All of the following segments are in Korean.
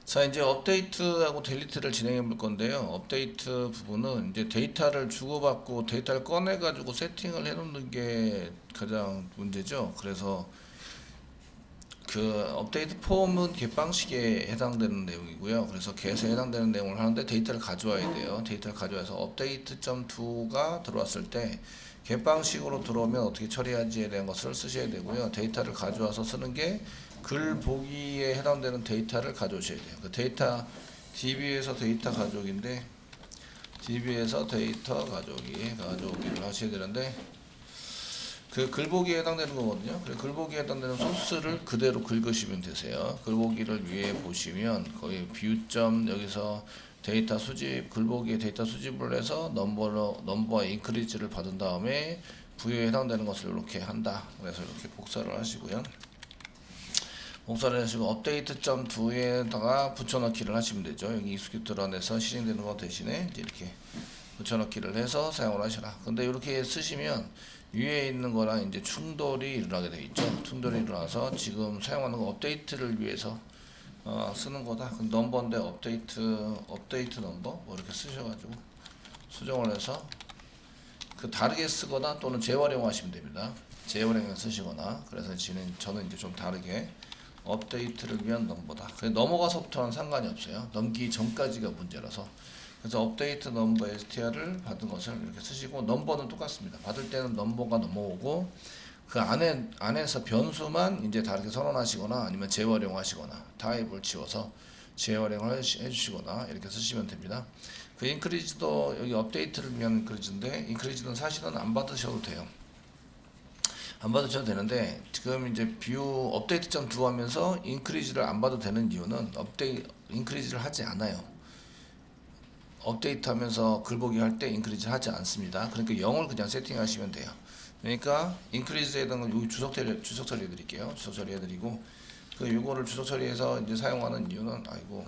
자, 이제 업데이트하고 델리트를 진행해 볼 건데요. 업데이트 부분은 이제 데이터를 주고받고 데이터를 꺼내 가지고 세팅을 해 놓는 게 가장 문제죠. 그래서 그 업데이트 폼은 겟방식에 해당되는 내용이고요. 그래서 겟에 해당되는 내용을 하는데 데이터를 가져와야 돼요. 데이터를 가져와서 업데이트.to가 들어왔을 때 겟방식으로 들어오면 어떻게 처리하지에 대한 것을 쓰셔야 되고요. 데이터를 가져와서 쓰는 게 글 보기에 해당되는 데이터를 가져오셔야 돼요. 그 데이터 DB에서 데이터 가져오기인데 DB에서 데이터 가져오기를 하셔야 되는데 그 글보기에 해당되는 거거든요. 그래 글보기에 해당되는 소스를 그대로 긁으시면 되세요. 글보기를 위에 보시면 거의 뷰점 여기서 데이터 수집 글보기에 데이터 수집을 해서 넘버와 인크리즈를 받은 다음에 부여에 해당되는 것을 이렇게 한다. 그래서 이렇게 복사를 하시고요. 복사를 하시고 업데이트.to에다가 붙여넣기를 하시면 되죠. 여기 익스큐트 안에서 실행되는 거 대신에 이제 이렇게 붙여넣기를 해서 사용을 하셔라. 근데 이렇게 쓰시면 위에 있는 거랑 이제 충돌이 일어나게 되어 있죠. 충돌이 일어나서 지금 사용하는 거 업데이트를 위해서 쓰는 거다. 그 넘버인데 업데이트 넘버 뭐 이렇게 쓰셔가지고 수정을 해서 그 다르게 쓰거나 또는 재활용하시면 됩니다. 재활용을 쓰시거나 그래서 저는 이제 좀 다르게 업데이트를 위한 넘버다. 넘어가서부터는 상관이 없어요. 넘기기 전까지가 문제라서. 그래서 업데이트 넘버 str을 받은 것을 이렇게 쓰시고 넘버는 똑같습니다. 받을 때는 넘버가 넘어오고 그 안에서 변수만 이제 다르게 선언하시거나 아니면 재활용하시거나 타입을 지워서 재활용을 해주시거나 이렇게 쓰시면 됩니다. 그 인크리즈도 여기 업데이트를 위한 인크리즈인데 인크리즈는 사실은 안 받으셔도 돼요. 안 받으셔도 되는데 지금 이제 뷰 업데이트.do 하면서 인크리즈를 안 받아도 되는 이유는 인크리즈를 하지 않아요. 업데이트 하면서 글보기 할 때 인크리즈 하지 않습니다. 그러니까 0을 그냥 세팅하시면 돼요. 그러니까 인크리즈에 대한 건 여기 주석 처리해 드릴게요. 주석 처리해 드리고 그 요거를 주석 처리해서 이제 사용하는 이유는 아이고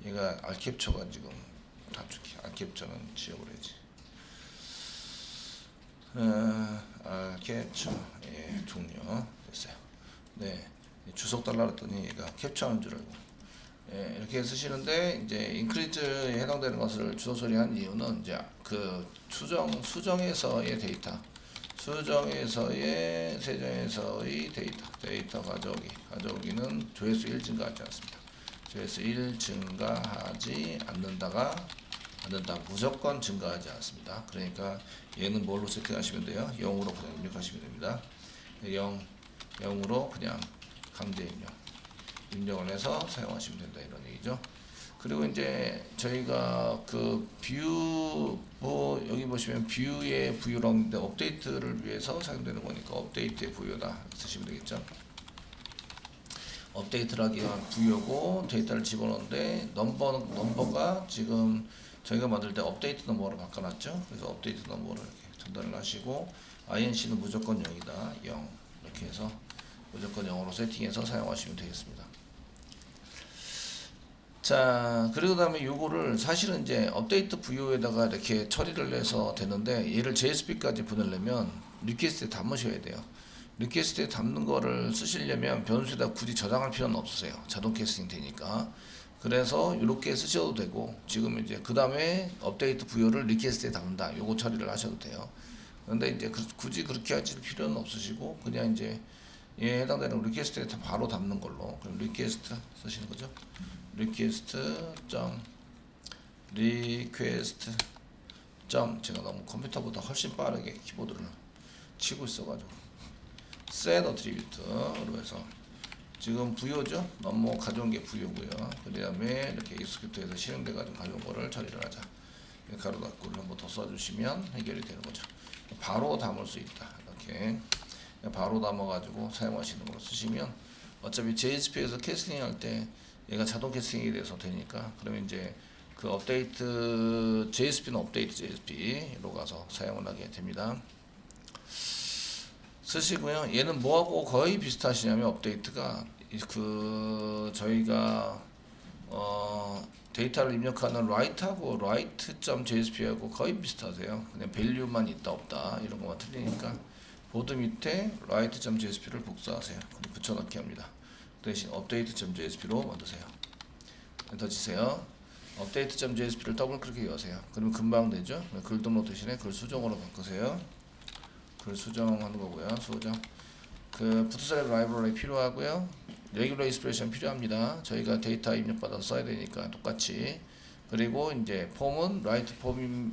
얘가 알캡처가 지금 답축해. 알캡처는 지워버려야지. 캡처 종료 됐어요. 네, 주석 달라 그랬더니 얘가 캡처하는 줄 알고 이렇게 쓰시는데 이제 인크리즈에 해당되는 것을 주석 처리한 이유는 이제 그 수정에서의 데이터 수정에서의 세정에서의 데이터 가져오기는 조회수 1 증가하지 않습니다. 조회수 1 증가하지 않는다 무조건 증가하지 않습니다. 그러니까 얘는 뭘로 세팅하시면 돼요? 0으로 그냥 입력하시면 됩니다. 0으로 그냥 강제 입력을 해서 사용하시면 된다 이런 얘기죠. 그리고 이제 저희가 그 뷰 여기 보시면 뷰의 부유라고 있는데 업데이트를 위해서 사용되는 거니까 업데이트의 부유다 이렇게 쓰시면 되겠죠. 업데이트를 하기 위한 부여고 데이터를 집어넣는데 넘버가 지금 저희가 만들 때 업데이트 넘버로 바꿔놨죠. 그래서 업데이트 넘버를 이렇게 전달을 하시고 INC는 무조건 0이다. 0 이렇게 해서 무조건 0으로 세팅해서 사용하시면 되겠습니다. 자, 그리고 다음에 요거를 사실은 이제 업데이트 부여에다가 이렇게 처리를 해서 되는데 얘를 JSP까지 보내려면 리퀘스트에 담으셔야 돼요. 리퀘스트에 담는 거를 쓰시려면 변수에다 굳이 저장할 필요는 없으세요. 자동 캐스팅 되니까. 그래서 이렇게 쓰셔도 되고 지금 이제 그 다음에 업데이트 부여를 리퀘스트에 담는다. 요거 처리를 하셔도 돼요. 근데 이제 굳이 그렇게 하실 필요는 없으시고 그냥 이제 얘에 해당되는 리퀘스트에 바로 담는 걸로 그럼 리퀘스트 쓰시는 거죠. 리퀘스트 제가 너무 컴퓨터보다 훨씬 빠르게 키보드를 치고 있어가지고 set attribute로 해서 지금 부여죠. 너무 가져온 게 부여고요. 그 다음에 이렇게 익스큐트에서 실행돼가지고 가져온 거를 처리를 하자. 가로 닫고를 한번 더 써주시면 해결이 되는 거죠. 바로 담을 수 있다. 이렇게 바로 담아가지고 사용하시는 걸로 쓰시면 어차피 JSP에서 캐스팅 할 때 얘가 자동 캐스팅이 돼서 되니까 그러면 이제 그 업데이트 JSP는 업데이트 JSP로 가서 사용을 하게 됩니다. 쓰시고요. 얘는 뭐하고 거의 비슷하시냐면 업데이트가 그 저희가 데이터를 입력하는 write하고 write.jsp하고 거의 비슷하세요. 그냥 밸류만 있다 없다 이런 것만 틀리니까 보드 밑에 write.jsp를 복사하세요. 붙여넣기 합니다. 대신 update.jsp로 만드세요. 엔터 치세요. update.jsp를 더블 클릭해 여세요. 그러면 금방 되죠. 글 등록 대신에 글 수정으로 바꾸세요. 글 수정하는 거고요. 수정. 그 푸트스트랩 라이브러리 필요하고요. 레귤러 익스프레션 필요합니다. 저희가 데이터 입력받아서 써야 되니까 똑같이. 그리고 이제 폼은 라이트 폼을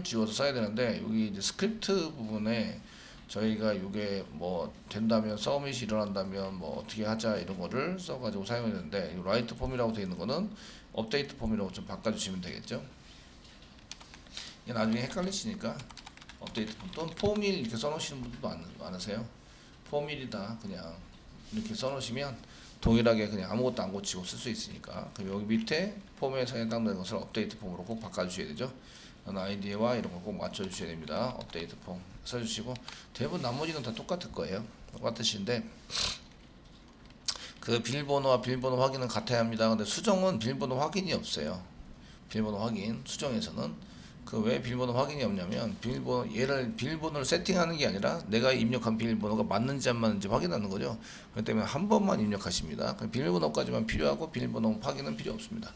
지워서 써야 되는데 여기 이제 스크립트 부분에 저희가 이게 뭐 된다면 서밋이 일어난다면 뭐 어떻게 하자 이런 거를 써가지고 사용했는데 라이트 폼이라고 되어 있는 거는 업데이트 폼이라고 좀 바꿔주시면 되겠죠. 이게 나중에 헷갈리시니까 업데이트 폼 또는 폼일 이렇게 써놓으시는 분들도 많으세요. 폼일이다 그냥 이렇게 써놓으시면 동일하게 그냥 아무것도 안 고치고 쓸 수 있으니까. 그럼 여기 밑에 폼에서 해당되는 것을 업데이트 폼으로 꼭 바꿔주셔야 되죠. 아이디와 이런 거 꼭 맞춰주셔야 됩니다. 업데이트 폼 써주시고 대부분 나머지는 다 똑같을 거예요. 똑같으신데 그 비밀번호와 비밀번호 확인은 같아야 합니다. 근데 수정은 비밀번호 확인이 없어요. 비밀번호 확인 수정에서는 그 왜 비밀번호 확인이 없냐면 비밀번호를 세팅하는 게 아니라 내가 입력한 비밀번호가 맞는지 안 맞는지 확인하는 거죠. 그렇기 때문에 한 번만 입력하십니다. 비밀번호까지만 필요하고 비밀번호 확인은 필요 없습니다.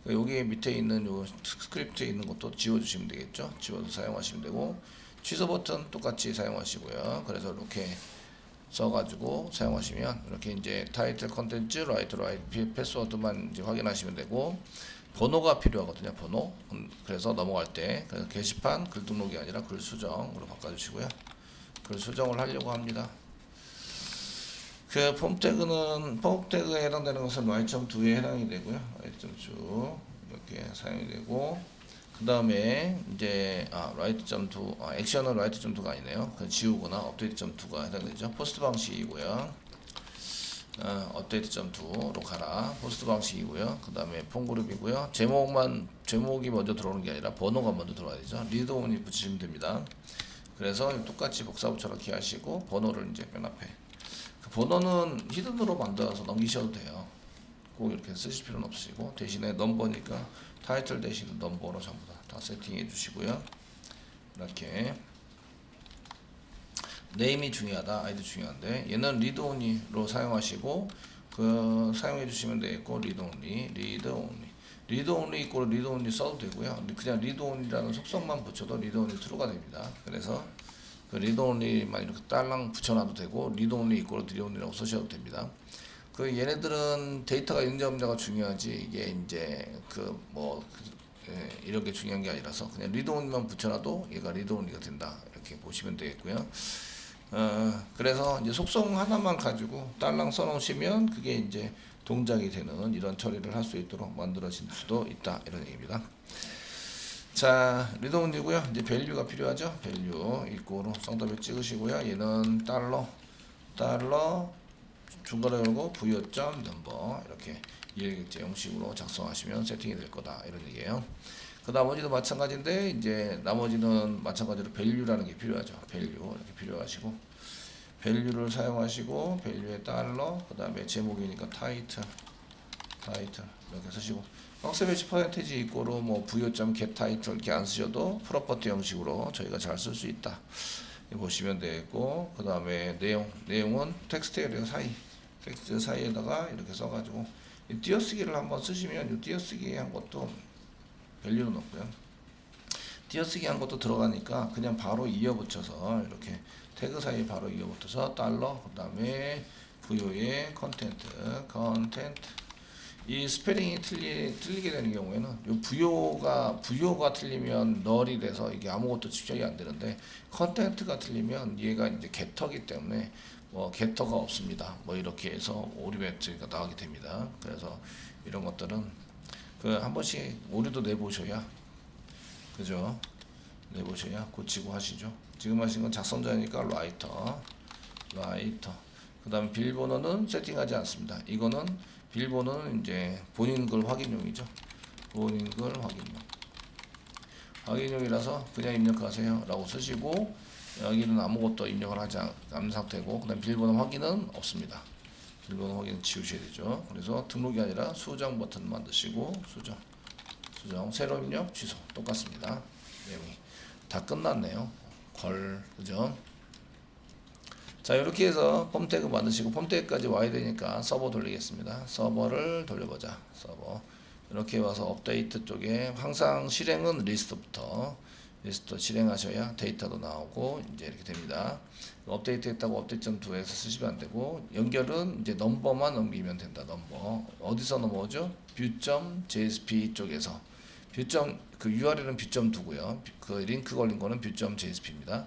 여기 밑에 있는 요 스크립트에 있는 것도 지워주시면 되겠죠. 지워서 사용하시면 되고 취소 버튼 똑같이 사용하시고요. 그래서 이렇게 써가지고 사용하시면 이렇게 이제 타이틀 컨텐츠 라이트 패스워드만 이제 확인하시면 되고 번호가 필요하거든요. 번호. 그래서 넘어갈 때 그래서 게시판 글 등록이 아니라 글 수정으로 바꿔주시고요. 글 수정을 하려고 합니다. 그 폼 태그에 해당되는 것은 y.2에 해당이 되고요. y.2 이렇게 사용이 되고 그 다음에 이제 write.2 액션은 write.2가 아니네요. 그 지우거나 update.2가 해당되죠. 포스트 방식이고요. update.2로 가라. 포스트 방식이고요. 그 다음에 폼 그룹이고요. 제목이 먼저 들어오는 게 아니라 번호가 먼저 들어와야 되죠. 리드 온이 붙이시면 됩니다. 그래서 똑같이 복사부처럼 하시고 번호를 이제 맨 앞에. 그 번호는 히든으로 만들어서 넘기셔도 돼요. 꼭 이렇게 쓰실 필요는 없으시고 대신에 넘버니까 타이틀 대신 넘버로 전부 다 세팅해 주시고요. 이렇게 네임이 중요하다. 아이디 중요한데 얘는 리드 온리로 사용하시고 그 사용해 주시면 되겠고 리드 온리 리드 온리 있고 리드 온리 써도 되고요. 그냥 리드 온리라는 속성만 붙여도 리드 온리 true가 됩니다. 그래서 그 리드 온리만 이렇게 딸랑 붙여놔도 되고 리드 온리 있고 리드 온리라고 쓰셔도 됩니다. 그 얘네들은 데이터가 있는지 없는지가 중요하지 이게 이제 이런 게 중요한 게 아니라서 그냥 리드 온리만 붙여놔도 얘가 리드 온리가 된다 이렇게 보시면 되겠고요. 그래서 이제 속성 하나만 가지고 딸랑 써놓으시면 그게 이제 동작이 되는 이런 처리를 할 수 있도록 만들어질 수도 있다 이런 얘기입니다. 자, 리드 온리고요. 이제 밸류가 필요하죠. 밸류 이꼬로 쌍따옴 찍으시고요. 얘는 달러 중간에 열고 부여점 넘버 이렇게 이해객제 형식으로 작성하시면 세팅이 될 거다 이런 얘기예요. 그 나머지도 마찬가지인데 이제 나머지는 마찬가지로 밸류라는 게 필요하죠. 밸류 이렇게 필요하시고 밸류를 사용하시고 밸류에 달러 그 다음에 제목이니까 타이틀 이렇게 쓰시고 박스배치 퍼센테이지 이꼬로 뭐 부여점 get 타이틀 이렇게 안 쓰셔도 프로퍼티 형식으로 저희가 잘 쓸 수 있다. 보시면 되겠고 그 다음에 내용은 텍스트 에리어 텍스트 사이에다가 이렇게 써가지고 이 띄어쓰기를 한번 쓰시면 이 띄어쓰기 한 것도 밸류는 없고요. 띄어쓰기 한 것도 들어가니까 그냥 바로 이어붙여서 이렇게 태그 사이에 바로 이어붙여서 달러 그 다음에 부여의 컨텐트 이 스페링이 틀리게 되는 경우에는 이 부여가 틀리면 널이 돼서 이게 아무것도 집중이 안 되는데 컨텐트가 틀리면 얘가 이제 게터기 때문에 뭐 게터가 없습니다. 뭐 이렇게 해서 오류 배트가 나오게 됩니다. 그래서 이런 것들은 그 한 번씩 오류도 내보셔야 그죠? 내보셔야 고치고 하시죠. 지금 하신 건 작성자니까 라이터 그 다음에 비밀번호는 세팅하지 않습니다. 이거는 비밀번호는 이제 본인 글 확인용이죠. 본인 글 확인용이라서 그냥 입력하세요 라고 쓰시고 여기는 아무것도 입력을 하지 않은 상태고 그 다음 비밀번호 확인은 없습니다. 비밀번호 확인은 지우셔야 되죠. 그래서 등록이 아니라 수정 버튼 만드시고 수정 새로 입력 취소 똑같습니다. 내용이 다 끝났네요. 그죠? 자, 이렇게 해서 폼 태그 만드시고, 폼 태그까지 와야 되니까 서버 돌리겠습니다. 서버를 돌려보자. 서버 이렇게 와서 업데이트 쪽에 항상 실행은 리스트부터 실행하셔야 데이터도 나오고 이제 이렇게 됩니다. 업데이트 했다고 업데이트.2에서 쓰시면 안 되고, 연결은 이제 넘버만 넘기면 된다. 넘버 어디서 넘어오죠? view.jsp 쪽에서 그 URL은 view.2고요. 그 링크 걸린 거는 view.jsp입니다.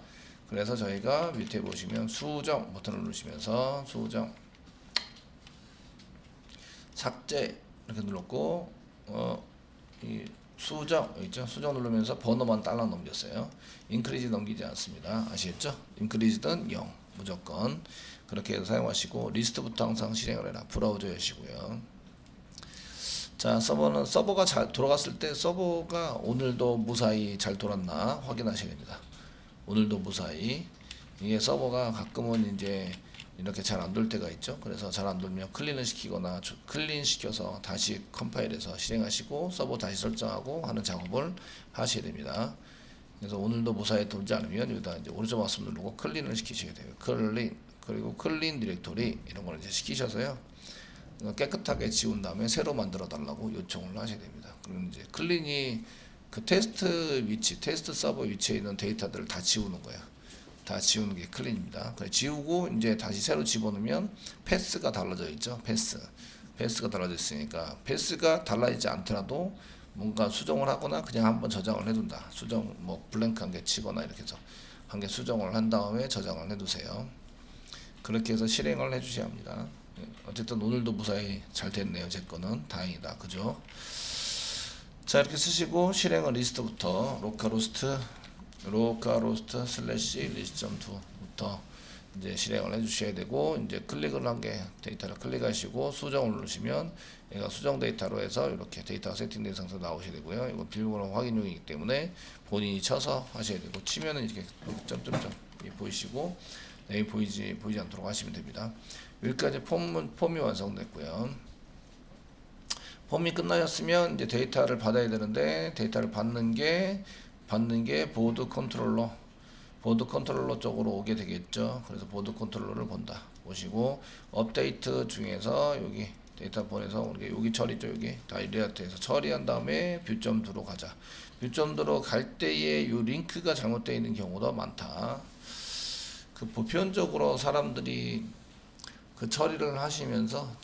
그래서 저희가 밑에 보시면 수정 버튼을 누르시면서 수정 삭제 이렇게 눌렀고, 이 수정 있죠? 수정 누르면서 번호만 딸랑 넘겼어요. 인크리지 넘기지 않습니다. 아시겠죠? 인크리지는 0 무조건 그렇게 해서 사용하시고, 리스트부터 항상 실행을 해라. 브라우저 여시고요. 자, 서버가 잘 돌아갔을 때 서버가 오늘도 무사히 잘 돌았나 확인하셔야 됩니다. 오늘도 무사히. 이게 서버가 가끔은 이제 이렇게 잘 안 돌 때가 있죠. 그래서 잘 안 돌면 클린을 시키거나 클린 시켜서 다시 컴파일해서 실행하시고 서버 다시 설정하고 하는 작업을 하셔야 됩니다. 그래서 오늘도 무사히 돌지 않으면 여기다 이제 오른쪽 마우스 누르고 클린을 시키셔야 돼요. 클린, 그리고 클린 디렉토리 이런 걸 이제 시키셔서요, 깨끗하게 지운 다음에 새로 만들어 달라고 요청을 하셔야 됩니다. 그럼 이제 클린이 그 테스트 서버 위치에 있는 데이터들을 다 지우는 거예요. 다 지우는 게 클린입니다. 그래, 지우고 이제 다시 새로 집어넣으면 패스가 달라져 있죠. 패스가 달라져 있으니까, 패스가 달라지지 않더라도 뭔가 수정을 하거나 그냥 한번 저장을 해둔다. 수정 뭐 블랭크 한 개 치거나 이렇게 해서 한 개 수정을 한 다음에 저장을 해두세요. 그렇게 해서 실행을 해주셔야 합니다. 어쨌든 오늘도 무사히 잘 됐네요. 제 거는 다행이다. 그죠? 자, 이렇게 쓰시고 실행은 리스트부터 로컬호스트 슬래시 리스트.2부터 이제 실행을 해주셔야 되고, 이제 클릭을 한 게 데이터를 클릭하시고 수정을 누르시면 얘가 수정 데이터로 해서 이렇게 데이터가 세팅된 상태로 나오셔야 되고요. 이거 비밀번호 확인용이기 때문에 본인이 쳐서 하셔야 되고, 치면은 이렇게 점점점 보이시고, 내용이 보이지 않도록 하시면 됩니다. 여기까지 폼이 완성됐고요. 폼이 끝나셨으면 이제 데이터를 받아야 되는데, 데이터를 받는 게 보드 컨트롤러 쪽으로 오게 되겠죠. 그래서 보드 컨트롤러를 보시고, 업데이트 중에서 여기 데이터 보내서 우리가 여기 처리죠. 여기 다이렉트에서 처리한 다음에 뷰.2로 가자. 뷰.2로 갈 때에 이 링크가 잘못되어 있는 경우가 많다. 그 보편적으로 사람들이 그 처리를 하시면서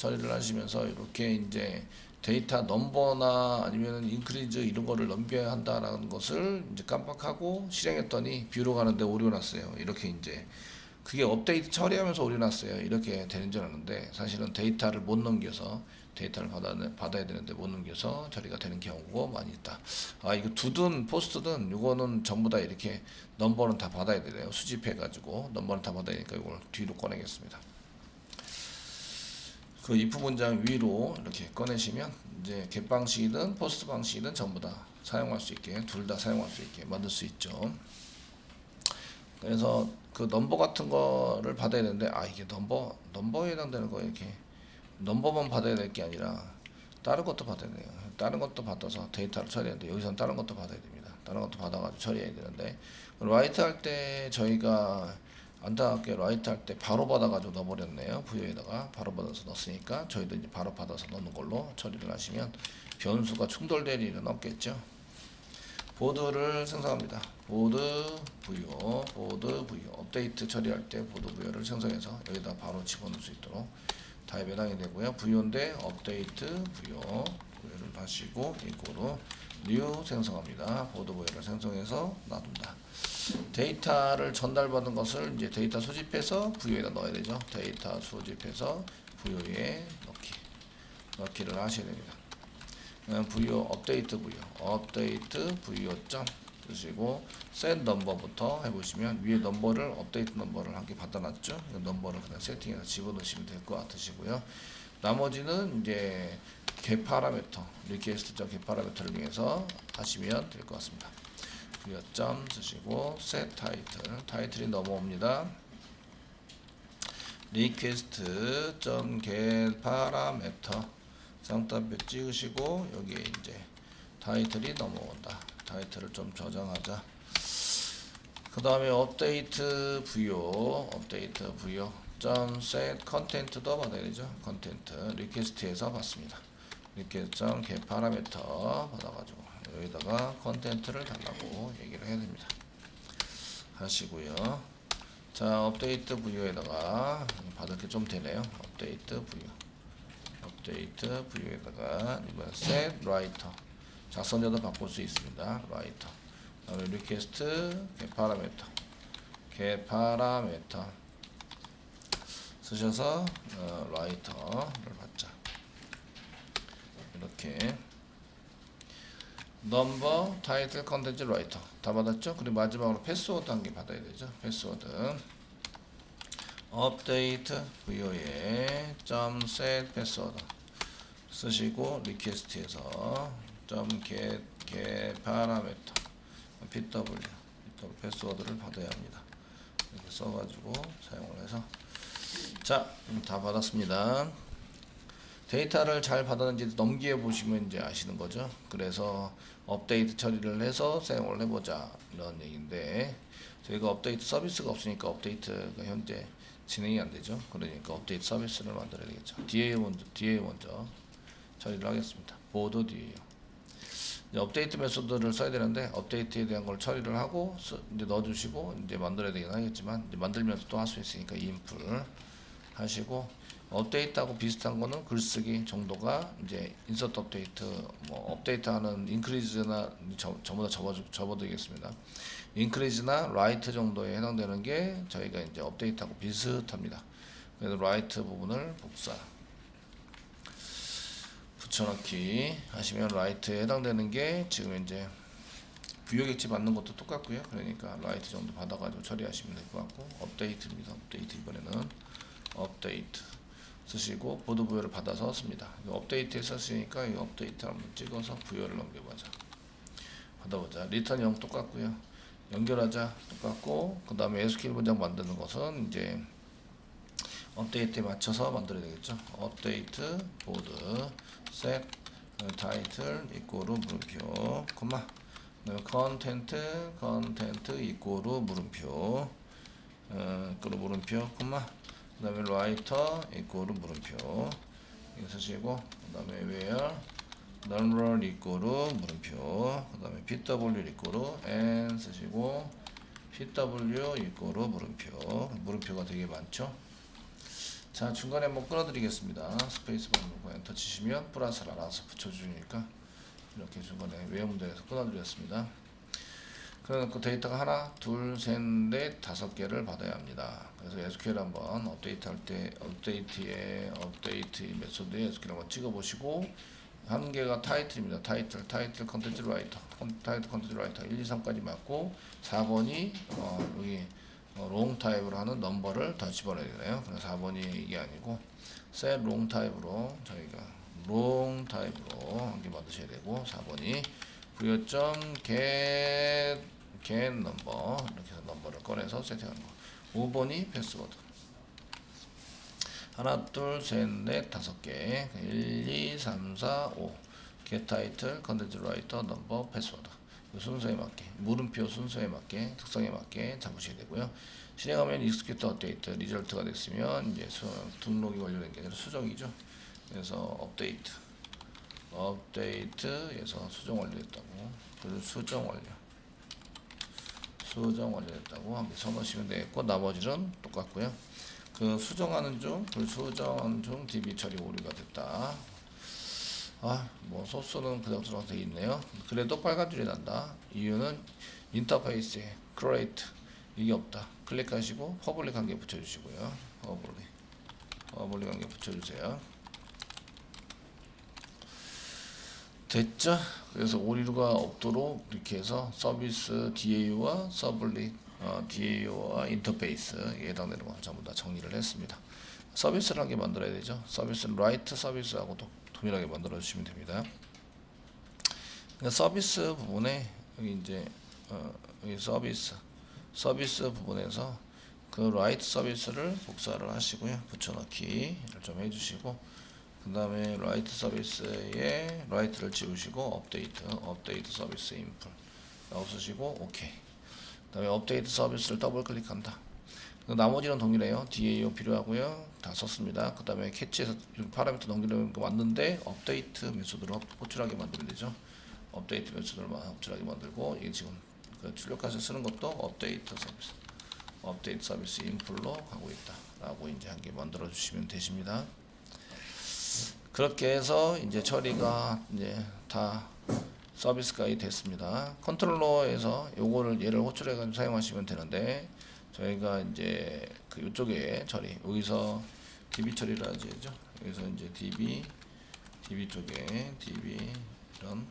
이렇게 이제 데이터 넘버나 아니면 인크리즈 이런 거를 넘겨야 한다라는 것을 이제 깜빡하고 실행했더니 뷰로 가는데 오류 났어요. 이렇게 이제 그게 업데이트 처리하면서 오류 났어요. 이렇게 되는 줄 아는데, 사실은 데이터를 못 넘겨서, 데이터를 받아야 되는데 못 넘겨서 처리가 되는 경우가 많이 있다. 이거 두든 포스트든 이거는 전부 다 이렇게 넘버는 다 받아야 되네요. 수집해 가지고 넘버는 다 받아야 되니까 이걸 뒤로 꺼내겠습니다. 그 if 문장 위로 이렇게 꺼내시면 이제 get 방식이든 포스트 방식이든 전부 다 사용할 수 있게, 둘 다 사용할 수 있게 만들 수 있죠. 그래서 그 넘버 같은 거를 받아야 되는데, 이게 넘버에 해당되는 거, 이렇게 넘버만 받아야 될 게 아니라 다른 것도 받아야 돼요. 다른 것도 받아서 데이터를 처리하는데, 여기서는 다른 것도 받아야 됩니다. 다른 것도 받아가지고 처리해야 되는데, 라이트 할 때 저희가 안타깝게 라이트 할 때 바로 받아가지고 넣어버렸네요. 부여에다가 바로 받아서 넣었으니까 저희도 이제 바로 받아서 넣는 걸로 처리를 하시면 변수가 충돌될 일은 없겠죠. 보드를 생성합니다. 보드 부여 업데이트 처리할 때 보드 부여를 생성해서 여기다 바로 집어넣을 수 있도록 타입에 해당이 되고요. 부여인데 업데이트 부여를 하시고 이거로 new 생성합니다. 보드 부여를 생성해서 놔둔다. 데이터를 전달받은 것을 이제 데이터 수집해서 부여에다 넣어야 되죠. 데이터 수집해서 부여에 넣기를 하셔야 됩니다. 부여 업데이트 부여.점 쓰시고 set 넘버부터 해보시면 위에 넘버를 업데이트 넘버를 함께 받아놨죠. 넘버를 그냥 세팅해서 집어넣으시면 될 것 같으시고요. 나머지는 이제 get 파라미터 request.get 파라미터를 이용해서 하시면 될 것 같습니다. 부여.점 쓰시고 set 타이틀이 넘어옵니다. request.get 파라미터 쌍따옴표 찍으시고 여기에 이제 타이틀이 넘어온다. 타이틀을 좀 저장하자. 그 다음에 업데이트 부요 점 set 컨텐츠도 받아야 되죠. 컨텐츠 리퀘스트에서 받습니다. 리퀘스트 점 get 파라미터 받아가지고 여기다가 컨텐츠를 달라고 얘기를 해야 됩니다. 하시고요. 자, 업데이트 부유에다가 받을 게 좀 되네요. 업데이트 부유에다가 이번 set writer 작성자도 바꿀 수 있습니다. writer 그다음에 request get parameter 쓰셔서 writer를 받자. 이렇게 number, title, content, writer 다 받았죠? 그리고 마지막으로 패스워드 한 개 받아야 되죠. 패스워드 update vo에 .set 패스워드 쓰시고 request에서 .get parameter pw 패스워드를 받아야 합니다. 이렇게 써가지고 사용을 해서 자, 다 받았습니다. 데이터를 잘 받았는지 넘겨 보시면 이제 아시는 거죠. 그래서 업데이트 처리를 해서 사용을 해보자 이런 얘기인데 저희가 업데이트 서비스가 없으니까 업데이트가 현재 진행이 안 되죠. 그러니까 업데이트 서비스를 만들어야 되겠죠. DA 먼저 처리를 하겠습니다. 보드 DA 이제 업데이트 메소드를 써야 되는데 업데이트에 대한 걸 처리를 하고 이제 넣어주시고 이제 만들어야 되긴 하겠지만 이제 만들면서 또 할 수 있으니까 인풀 하시고 업데이트하고 비슷한 거는 글쓰기 정도가 이제 인서트 업데이트 뭐 업데이트하는 인크리즈나 전부 다 접어드리겠습니다. 인크리즈나 라이트 정도에 해당되는 게 저희가 이제 업데이트하고 비슷합니다. 그래서 라이트 부분을 복사 붙여넣기 하시면 라이트에 해당되는 게 지금 이제 부여객지 받는 것도 똑같고요. 그러니까 라이트 정도 받아가지고 처리하시면 될 것 같고 업데이트입니다. 업데이트 이번에는 업데이트 쓰시고 보드 부여를 받아서 씁니다. 업데이트에 썼으니까 이 업데이트 한번 찍어서 부여를 넘겨보자. 받아보자. 리턴 0 똑같고요. 연결하자 똑같고 그 다음에 SQL 문장 만드는 것은 이제 업데이트에 맞춰서 만들어야 되겠죠. 업데이트 보드 set 타이틀 이꼬르 물음표 콤마 컨텐트 이꼬르 물음표 콤마 그 다음에 라이터 이꼬르 물음표 이거 쓰시고 그 다음에 where number 이꼬르 물음표 그 다음에 pw 이꼬르 n 쓰시고 pw 이꼬르 물음표가 되게 많죠. 자, 중간에 한번 끊어드리겠습니다. 스페이스바 누르고 엔터 치시면 플러스를 알아서 붙여주니까 이렇게 중간에 외화 문제에서 끊어드렸습니다. 그래놓고 데이터가 하나, 둘, 셋, 넷, 5개를 받아야 합니다. 그래서 SQL 한번 업데이트 할 때 업데이트 메소드에 SQL 한번 찍어보시고 한 개가 타이틀입니다. 타이틀 컨텐츠 라이터 1, 2, 3까지 맞고 4번이 여기 롱 타입으로 하는 넘버를 더 집어넣어야 되나요? 그래서 4번이 이게 아니고 set 롱 타입으로 저희가 롱 타입으로 한 개 만드셔야 되고 4번이 부여점 get 넘버 이렇게 해서 넘버를 꺼내서 세팅하는 거. 5번이 패스워드 하나 둘셋넷 5개 1, 2, 3, 4, 5 get title 컨텐츠 라이터 넘버 패스워드 순서에 맞게 물음표 순서에 맞게 특성에 맞게 잡으셔야 되고요. 실행하면 execute 업데이트 리절트가 됐으면 이제 등록이 완료된 게 아니라 수정이죠. 그래서 업데이트에서 수정 완료됐다고 수정 완료됐다고 한번 써놓으시면 되겠고 나머지는 똑같고요. 그 수정하는 중 DB 처리 오류가 됐다. 뭐 소스는 그대로 되어 있네요. 그래도 빨간 줄이 난다. 이유는 인터페이스에 create 이게 없다. 클릭하시고 퍼블릭 한 개 붙여주시고요. 퍼블릭 한 개 붙여주세요. 됐죠? 그래서 오류가 없도록 이렇게 해서 서비스 DAU와 DAU와 인터페이스에 해당되는 거 전부 다 정리를 했습니다. 서비스를 한 개 만들어야 되죠. 서비스는 라이트 서비스하고도 동일하게 만들어 주시면 됩니다. 그러니까 서비스 부분에 여기 이제 여기 서비스 부분에서 그 라이트 서비스를 복사를 하시고요. 붙여넣기를 좀 해주시고 그 다음에 라이트 서비스에 라이트를 지우시고 업데이트 서비스 인풀 나오시고 오케이. 그다음에 업데이트 서비스를 더블 클릭한다. 나머지는 동일해요. DAO 필요하고요. 다 썼습니다. 그 다음에 캐치해서 파라미터 넘기는 거 왔는데 업데이트 메소드로 호출하게 만들면 되죠. 업데이트 메소드를 호출하게 만들고 이게 지금 그 출력해서 쓰는 것도 업데이트 서비스 인풀로 가고 있다라고 이제 한 개 만들어 주시면 되십니다. 그렇게 해서 이제 처리가 이제 다 서비스가 됐습니다. 컨트롤러에서 요거를 얘를 호출해 가지고 사용하시면 되는데 저희가 이제 그 이쪽에 처리 여기서 DB 처리를 하죠. 여기서 이제 DB 쪽에 DB 이런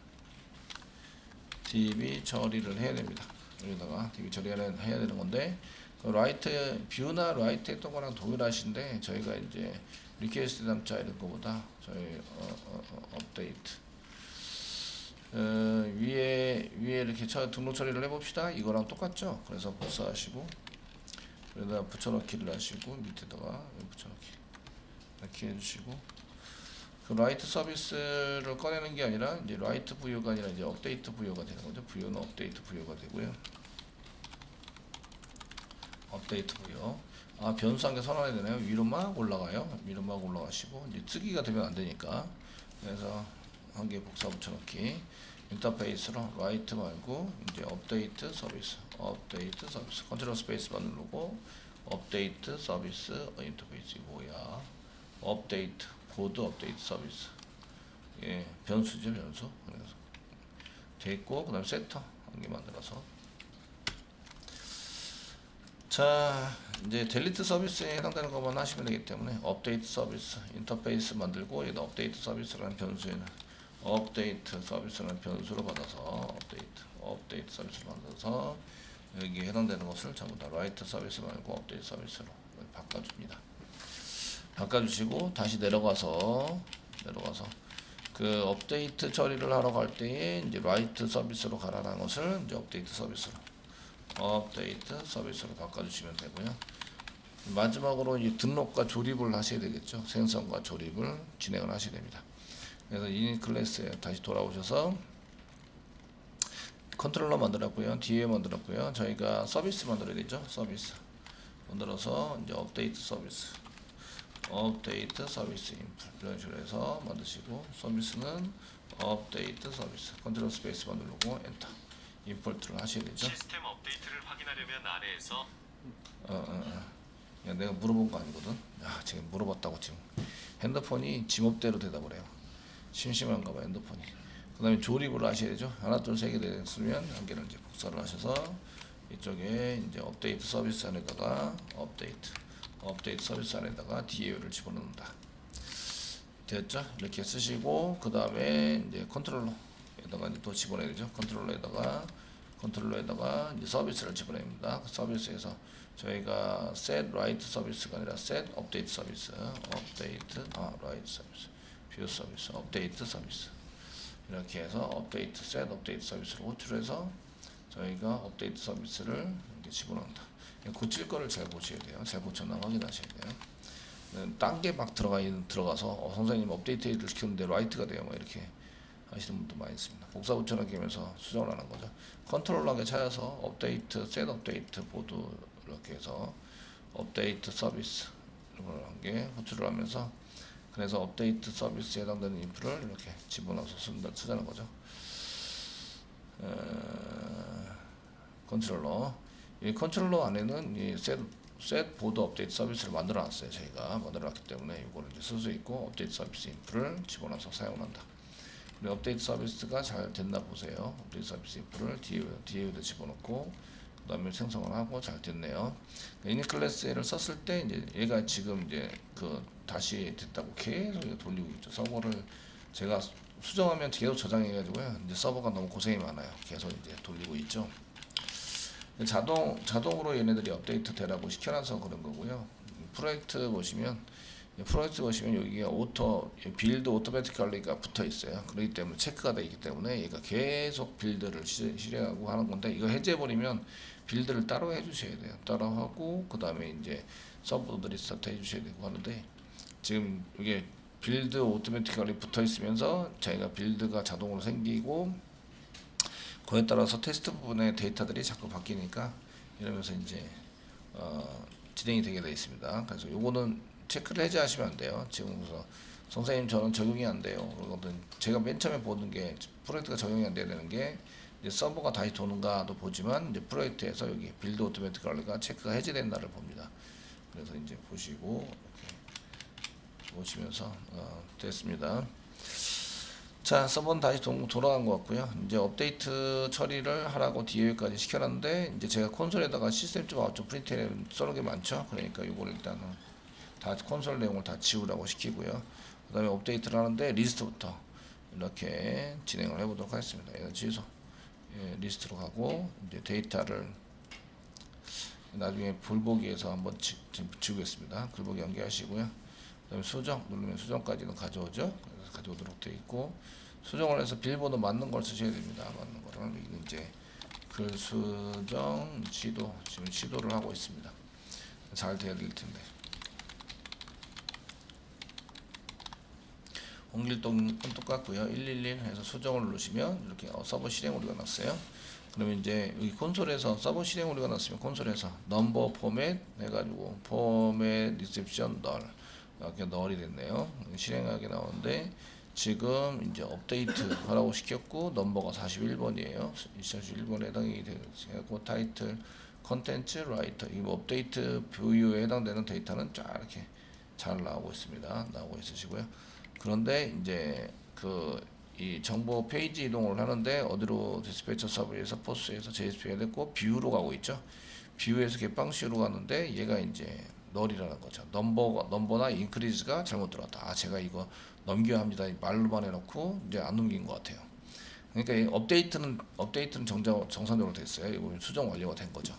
DB 처리를 해야 됩니다. 여기다가 DB 처리를 해야 되는 건데 그 라이트 뷰나 라이트 했던 거랑 동일하신데 저희가 이제 리퀘스트 담자 이런 거보다 저희 업데이트 위에 이렇게 등록 처리를 해봅시다. 이거랑 똑같죠. 그래서 복사하시고 여기다 붙여넣기를 하시고 밑에다가 붙여넣기 이렇게 해주시고 그 라이트 서비스를 꺼내는 게 아니라 이제 라이트 부여가 아니라 이제 업데이트 부여가 되는 거죠. 부여는 업데이트 부여가 되고요. 업데이트 부여. 변수 한 개 선언해야 되나요? 위로 막 올라가요. 위로 막 올라가시고 이제 쓰기가 되면 안 되니까 그래서 한 개 복사 붙여넣기. 인터페이스로 라이트 말고 이제 업데이트 서비스 컨트롤 스페이스만 누르고 업데이트 서비스 인터페이스 뭐야? 업데이트 보드 업데이트 서비스 변수죠 변수. 그래서 됐고 그다음 세터 한 개 만들어서 자 이제 델리트 서비스에 해당되는 것만 하시면 되기 때문에 업데이트 서비스 인터페이스 만들고 여기다 업데이트 서비스라는 변수에는 업데이트 서비스라는 변수로 받아서 업데이트 서비스를 만들어서 여기에 해당되는 것을 전부 다 라이트 서비스 말고 업데이트 서비스로 바꿔줍니다. 바꿔주시고 다시 내려가서 그 업데이트 처리를 하러 갈 때에 이제 라이트 서비스로 가라는 것을 이제 업데이트 서비스로 바꿔주시면 되고요. 마지막으로 이제 등록과 조립을 하셔야 되겠죠. 생성과 조립을 진행을 하셔야 됩니다. 그래서 이닛 클래스에 다시 돌아오셔서 컨트롤러 만들었고요. DA 만들었고요. 저희가 서비스 만들어야 되죠. 서비스 만들어서 이제 업데이트 서비스 인풀 이런 식으로 해서 만드시고 서비스는 업데이트 서비스 컨트롤 스페이스만 누르고 엔터 임포트를 하셔야 되죠. 시스템 업데이트를 확인하려면 아래에서 야, 내가 물어본 거 아니거든. 지금 물어봤다고 지금 핸드폰이 지목대로 대답을 해요. 심심한가 봐 핸드폰이. 그 다음에 조립을 하셔야 되죠. 하나 둘 세 개 됐으면 한 개를 이제 복사를 하셔서 이쪽에 이제 업데이트 서비스 안에다가 업데이트 서비스 안에다가 DAO를 집어넣는다. 됐죠? 이렇게 쓰시고 그 다음에 이제 컨트롤러에다가 이제 또 집어넣어야 되죠. 컨트롤러에다가 이제 서비스를 집어넣습니다. 그 서비스에서 저희가 set write 서비스가 아니라 set update 서비스, write 서비스, view 서비스, update 서비스 이렇게 해서 업데이트, set update 서비스를 호출해서 저희가 업데이트 서비스를 이렇게 집어넣는다. 고칠 거를 잘 보셔야 돼요. 잘 고쳤나 확인하셔야 돼요. 딴 게 막 들어가서 선생님 업데이트를 시켰는데 라이트가 돼요. 뭐 이렇게 하시는 분도 많이 있습니다. 복사 붙여넣기 하면서 수정을 하는 거죠. 컨트롤러하게 찾아서 업데이트, 셋 업데이트 보드 이렇게 해서 업데이트 서비스 이걸 한 개 호출을 하면서 그래서 업데이트 서비스에 해당되는 인프를 이렇게 집어넣어서 쓰자는 거죠. 이 컨트롤러 안에는 이 셋 보드 업데이트 서비스를 만들어 놨어요. 저희가 만들어 놨기 때문에 이거를 이제 쓸 수 있고 업데이트 서비스 인프를 집어넣어서 사용한다. 그리고 업데이트 서비스가 잘 됐나 보세요. 업데이트 서비스 인프를 DAO에 집어넣고 그 다음에 생성을 하고 잘 됐네요. 이닛 클래스를 썼을 때 이제 얘가 지금 이제 그 다시 됐다고 계속 돌리고 있죠. 서버를 제가 수정하면 계속 저장해가지고요. 이제 서버가 너무 고생이 많아요. 계속 이제 돌리고 있죠. 자동으로 얘네들이 업데이트 되라고 시켜놔서 그런 거고요. 프로젝트 보시면 여기가 빌드 오토매티컬리가 붙어 있어요. 그렇기 때문에 체크가 되어 있기 때문에 얘가 계속 빌드를 실행하고 하는 건데 이거 해제해 버리면 빌드를 따로 해주셔야 돼요. 따로 하고 그 다음에 이제 서버도 리스타트 해주셔야 되고 하는데 지금 이게 빌드 오토매티컬리 붙어 있으면서 저희가 빌드가 자동으로 생기고 그에 따라서 테스트 부분의 데이터들이 자꾸 바뀌니까 이러면서 이제 진행이 되게 되어 있습니다. 그래서 요거는 체크를 해제하시면 안 돼요. 지금 그래서 선생님 저는 적용이 안 돼요. 그러거든 제가 맨 처음에 보는 게 프로젝트가 적용이 안 돼야 되는 게 이제 서버가 다시 도는가도 보지만 이제 프로젝트에서 여기 빌드 오토매틱 관리가 체크가 해제된다를 봅니다. 그래서 이제 보시고 이렇게 보시면서 됐습니다. 자, 서버는 다시 돌아간 것 같고요. 이제 업데이트 처리를 하라고 DA까지 시켜놨는데 이제 제가 콘솔에다가 시스템 좀 아웃 프린트에 써놓은 게 많죠. 그러니까 이걸 일단은 다 콘솔 내용을 다 지우라고 시키고요. 그 다음에 업데이트를 하는데 리스트부터 이렇게 진행을 해보도록 하겠습니다. 얘는 취소. 예, 리스트로 가고 이제 데이터를 나중에 불보기에서 한번 지우겠습니다. 불보기 연계하시고요. 그 다음에 수정 누르면 수정까지는 가져오죠. 그래서 가져오도록 되어 있고 수정을 해서 비밀번호 맞는 걸 쓰셔야 됩니다. 맞는 거를 이제 글 수정 시도 지금 시도를 하고 있습니다. 잘 돼야 될 텐데. 홍길동은 똑같고요. 111 해서 수정을 누르시면 이렇게 서버 실행 오류가 났어요. 그러면 이제 여기 콘솔에서 서버 실행 오류가 났으면 콘솔에서 넘버 포맷 해가지고 포맷 리셉션 널 이렇게 널이 됐네요. 실행하게 나오는데 지금 이제 업데이트 하라고 시켰고 넘버가 41번이에요. 41번에 해당이 되고 타이틀 컨텐츠 라이터 이 업데이트 뷰에 해당되는 데이터는 쫙 이렇게 잘 나오고 있습니다. 나오고 있으시고요. 그런데 이제 이 정보 페이지 이동을 하는데 어디로 디스패처 서버에서 포스에서 JSP가 됐고 뷰로 가고 있죠. 뷰에서 개방시로 가는데 얘가 이제 널이라는 거죠. 넘버나 인크리즈가 잘못 들어왔다. 제가 이거 넘겨야 합니다. 말로만 해놓고 이제 안 넘긴 것 같아요. 그러니까 이 업데이트는 정상적으로 됐어요. 이거 수정 완료가 된 거죠.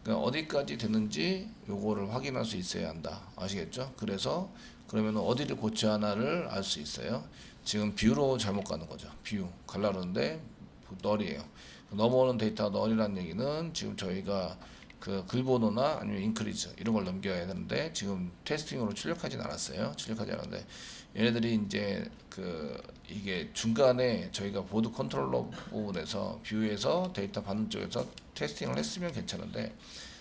그러니까 어디까지 됐는지 요거를 확인할 수 있어야 한다. 아시겠죠? 그래서 그러면 어디를 고쳐야 하나를 알 수 있어요. 지금 뷰로 잘못 가는 거죠. 뷰 갈라 그러는데 널이에요. 넘어오는 데이터 널이라는 얘기는 지금 저희가 글번호나 아니면 인크리즈 이런 걸 넘겨야 되는데 지금 테스팅으로 출력하진 않았어요. 출력하지 않았는데 얘네들이 이제 이게 중간에 저희가 보드 컨트롤러 부분에서 뷰에서 데이터 받는 쪽에서 테스팅을 했으면 괜찮은데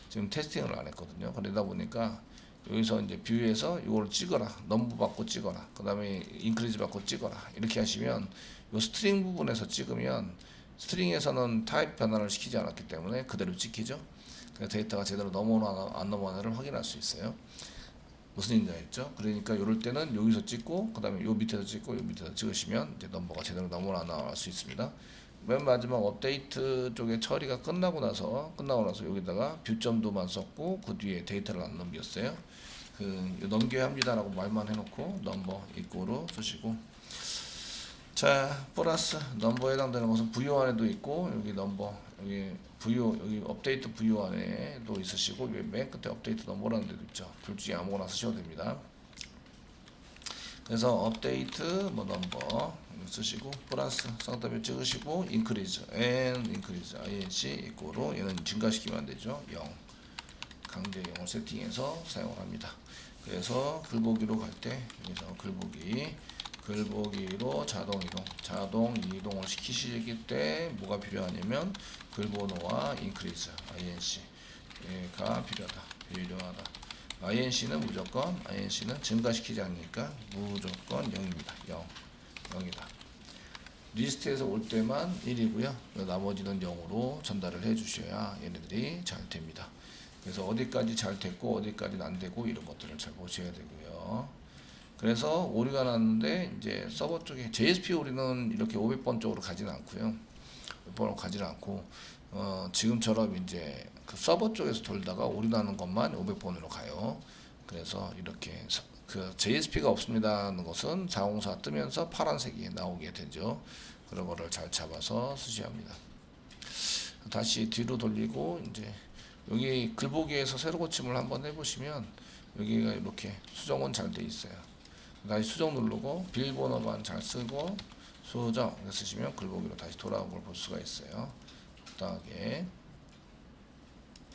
지금 테스팅을 안 했거든요. 그러다 보니까 여기서 이제 뷰에서 이걸 찍어라, 넘버 받고 찍어라, 그 다음에 인크리즈 받고 찍어라 이렇게 하시면 요 스트링 부분에서 찍으면 스트링에서는 타입 변환을 시키지 않았기 때문에 그대로 찍히죠. 그래서 데이터가 제대로 넘어오나 안 넘어오나를 확인할 수 있어요. 무슨 얘기인지 알겠죠? 그러니까 이럴 때는 여기서 찍고 그 다음에 요 밑에서 찍고 요 밑에서 찍으시면 이제 넘버가 제대로 넘어오나 안 알 수 있습니다. 맨 마지막 업데이트 쪽에 처리가 끝나고 나서 여기다가 뷰점도만 썼고 그 뒤에 데이터를 안 넘겼어요. 넘겨야 합니다라고 말만 해놓고 넘버 이꼬로 쓰시고 자 플러스 넘버에 해당되는 것은 VO 안에도 있고 여기 넘버 여기 VO 여기 업데이트 VO 안에도 있으시고 여기 맨 끝에 업데이트 넘버라는 데도 있죠. 둘 중에 아무거나 쓰셔도 됩니다. 그래서 업데이트 뭐 넘버 쓰시고 플러스 쌍따옴 찍으시고 인크리즈 INC 이꼬로 얘는 증가시키면 안 되죠. 0 강제 0을 세팅해서 사용을 합니다. 그래서 글보기로 갈 때 여기서 글보기로 자동 이동을 시키시기 때 뭐가 필요하냐면 글번호와 인크리즈 INC가 필요하다. INC는 무조건 INC는 증가시키지 않으니까 무조건 0입니다. 0이다. 리스트에서 올 때만 1이고요. 나머지는 0으로 전달을 해 주셔야 얘네들이 잘 됩니다. 그래서 어디까지 잘 됐고 어디까지는 안 되고 이런 것들을 잘 보셔야 되고요. 그래서 오류가 났는데 이제 서버 쪽에 JSP 오류는 이렇게 500번 쪽으로 가지는 않고요. 500번으로 가지는 않고 지금처럼 이제 서버 쪽에서 돌다가 오류 나는 것만 500번으로 가요. 그래서 이렇게 JSP가 없습니다는 것은 404 뜨면서 파란색이 나오게 되죠. 그런 거를 잘 잡아서 쓰셔야 합니다. 다시 뒤로 돌리고 이제 여기 글보기에서 새로 고침을 한번 해보시면 여기가 이렇게 수정은 잘 돼 있어요. 다시 수정 누르고 비밀번호만 잘 쓰고 수정 쓰시면 글보기로 다시 돌아온 걸 볼 수가 있어요. 간단하게